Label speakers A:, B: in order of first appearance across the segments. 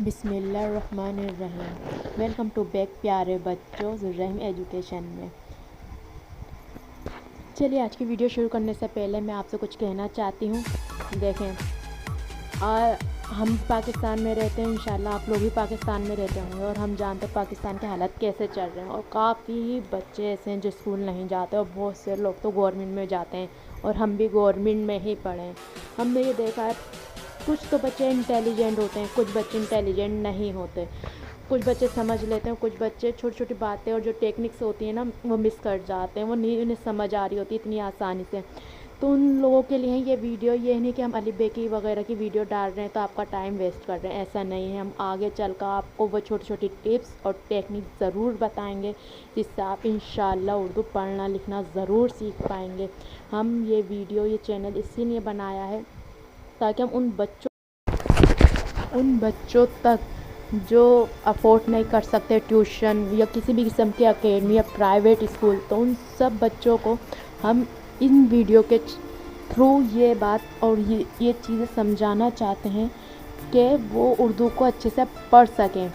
A: बिस्मिल्लाहिर्रहमानिर्रहीम। Welcome to back प्यारे बच्चों रहीम एजुकेशन में। चलिए आज की वीडियो शुरू करने से पहले मैं आपसे कुछ कहना चाहती हूँ। देखें, हम पाकिस्तान में रहते हैं, इंशाल्लाह आप लोग भी पाकिस्तान में रहते होंगे और हम जानते हैं पाकिस्तान के हालात कैसे चल रहे हैं। और काफ़ी बच्चे ऐसे हैं जो स्कूल नहीं जाते और बहुत से लोग तो गवर्नमेंट में जाते हैं और हम भी गवर्नमेंट में ही पढ़े हैं। हमने ये देखा है कुछ तो बच्चे इंटेलिजेंट होते हैं, कुछ बच्चे इंटेलिजेंट नहीं होते। कुछ बच्चे समझ लेते हैं, कुछ बच्चे छोटी छोटी बातें और जो टेक्निक्स होती हैं ना वो मिस कर जाते हैं, वो नहीं उन्हें समझ आ रही होती इतनी आसानी से। तो उन लोगों के लिए ये वीडियो ये नहीं कि हम अली बे की वगैरह की वीडियो डाल रहे हैं तो आपका टाइम वेस्ट कर रहे हैं, ऐसा नहीं है। हम आगे चल कर आपको वो छोटी छोटी टिप्स और टेक्निक ज़रूर बताएंगे जिससे आप इंशाल्लाह उर्दू पढ़ना लिखना ज़रूर सीख पाएंगे। हम ये वीडियो ये चैनल इसीलिए बनाया है ताकि हम उन बच्चों तक जो अफोर्ड नहीं कर सकते ट्यूशन या किसी भी किस्म की अकेडमी या प्राइवेट स्कूल, तो उन सब बच्चों को हम इन वीडियो के थ्रू ये बात और ये चीज़ें समझाना चाहते हैं कि वो उर्दू को अच्छे से पढ़ सकें।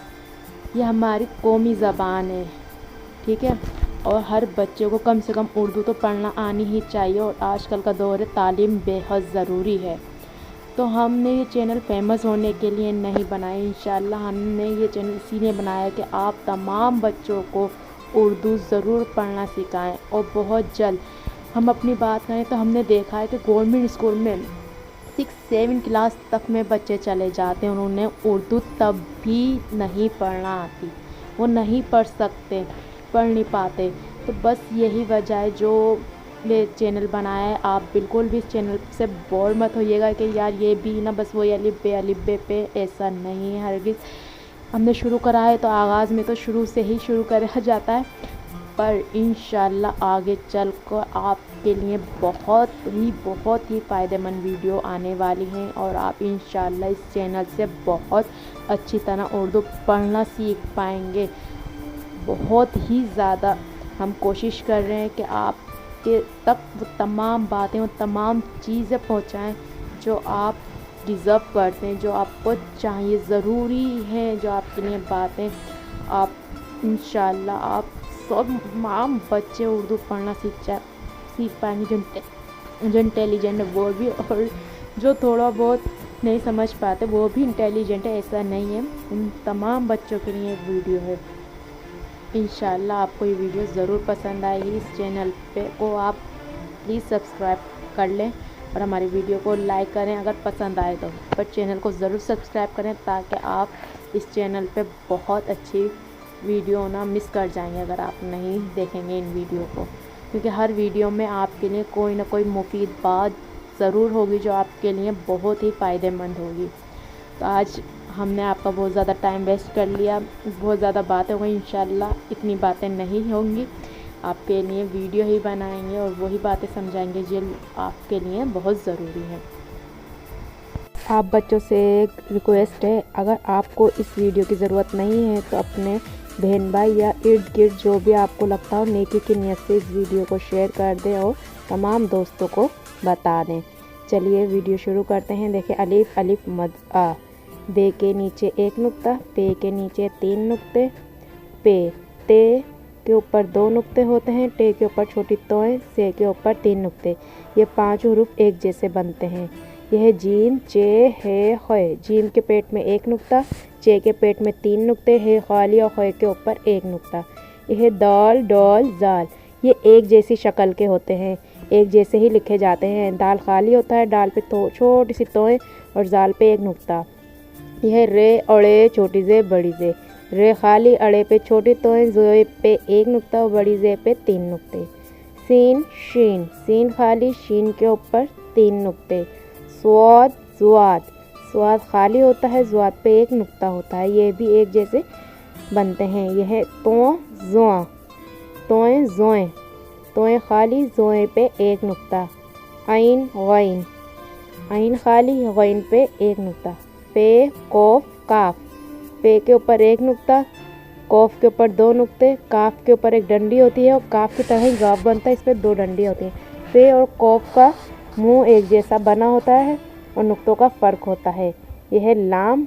A: ये हमारी कौमी ज़बान है, ठीक है, और हर बच्चे को कम से कम उर्दू तो पढ़ना आनी ही चाहिए। और आजकल का दौर है, तालीम बेहद ज़रूरी है। तो हमने ये चैनल फेमस होने के लिए नहीं बनाया, इंशाल्लाह हमने ये चैनल इसीलिए बनाया कि आप तमाम बच्चों को उर्दू ज़रूर पढ़ना सिखाएं। और बहुत जल्द हम अपनी बात करें तो हमने देखा है कि गवर्नमेंट स्कूल में 6-7 क्लास तक में बच्चे चले जाते हैं, उन्होंने उर्दू तब भी नहीं पढ़ना आती, वो नहीं पढ़ सकते, पढ़ नहीं पाते। तो बस यही वजह है जो ये चैनल बनाया है। आप बिल्कुल भी इस चैनल से बोर मत होइएगा कि यार ये भी ना बस वही अलिफ बे पे, ऐसा नहीं है हरगिज़। हमने शुरू करा है तो आगाज़ में तो शुरू से ही शुरू करा जाता है, पर इंशाल्लाह आगे चल कर आपके लिए बहुत ही फ़ायदेमंद वीडियो आने वाली हैं और आप इंशाल्लाह इस चैनल से बहुत अच्छी तरह उर्दू पढ़ना सीख पाएंगे। बहुत ही ज़्यादा हम कोशिश कर रहे हैं कि आपके तक वो तमाम बातें, वो तमाम चीज़ें पहुंचाएं जो आप डिज़र्व करते हैं, जो आपको चाहिए, ज़रूरी है जो आपके लिए बातें। आप इंशाल्लाह आप सब तमाम बच्चे उर्दू पढ़ना सीख पाएंगे, जो इंटेलिजेंट है वो भी, और जो थोड़ा बहुत नहीं समझ पाते वो भी इंटेलिजेंट है, ऐसा नहीं है। उन तमाम बच्चों के लिए वीडियो है। इंशाल्लाह आपको ये वीडियो ज़रूर पसंद आएगी। इस चैनल पे को आप प्लीज़ सब्सक्राइब कर लें और हमारी वीडियो को लाइक करें अगर पसंद आए तो, पर चैनल को ज़रूर सब्सक्राइब करें ताकि आप इस चैनल पे बहुत अच्छी वीडियो ना मिस कर जाएंगे अगर आप नहीं देखेंगे इन वीडियो को, क्योंकि हर वीडियो में आपके लिए कोई ना कोई मुफीद बात ज़रूर होगी जो आपके लिए बहुत ही फ़ायदेमंद होगी। तो आज हमने आपका बहुत ज़्यादा टाइम वेस्ट कर लिया, बहुत ज़्यादा बातें हो गई, इंशाल्लाह इतनी बातें नहीं होंगी। आपके लिए वीडियो ही बनाएंगे और वही बातें समझाएंगे जो आपके लिए बहुत ज़रूरी है। आप बच्चों से एक रिक्वेस्ट है, अगर आपको इस वीडियो की ज़रूरत नहीं है तो अपने बहन भाई या इर्द गिर्द जो भी आपको लगता हो नेकी की नियत से इस वीडियो को शेयर कर दें और तमाम दोस्तों को बता दें। चलिए वीडियो शुरू करते हैं। देखिए, अलिफ अलिफ मद आ, बे के नीचे 1 नुक्ता, पे के नीचे 3 नुक्ते, पे ते के ऊपर 2 नुक्ते होते हैं, टे के ऊपर छोटी तोएं, से के ऊपर 3 नुक्ते। ये 5 हुरूफ एक जैसे बनते हैं। यह जीम चे है खे, जीम के पेट में 1 नुक्ता, चे के पेट में 3 नुक्ते, है खाली और खे के ऊपर 1 नुक्ता। यह दाल डॉल जाल, ये एक जैसी शक्ल के होते हैं, एक जैसे ही लिखे जाते हैं। दाल खाली होता है, डाल पे तो छोटी सी तोएं और जाल पे 1 नुक्ता। यह रे अड़े छोटी जे बड़ी जे, रे खाली अड़े पे छोटी तोएं, जोए पे 1 नुक्ता और बड़ी जे पे 3 नुक्ते। सीन शीन, सीन खाली, शीन के ऊपर 3 नुक्ते। स्वाद जुआद, स्वाद खाली होता है, जुआद पे 1 नुक्ता होता है, ये भी एक जैसे बनते हैं। यह तो जुआ, तोएं जोएं, तोएं खाली, जोएं पे 1 नुक्ता। आइन गैन, आइन खाली, गैन पे 1 नुक्ता। पे कौफ काफ, पे के ऊपर 1 नुक्ता, कौफ के ऊपर 2 नुक्ते, काफ के ऊपर एक डंडी होती है और काफ की तरह ही गाफ बनता है, इस पर 2 डंडी होती हैं। पे और कौफ का मुंह एक जैसा बना होता है और नुक्तों का फ़र्क होता है। यह लाम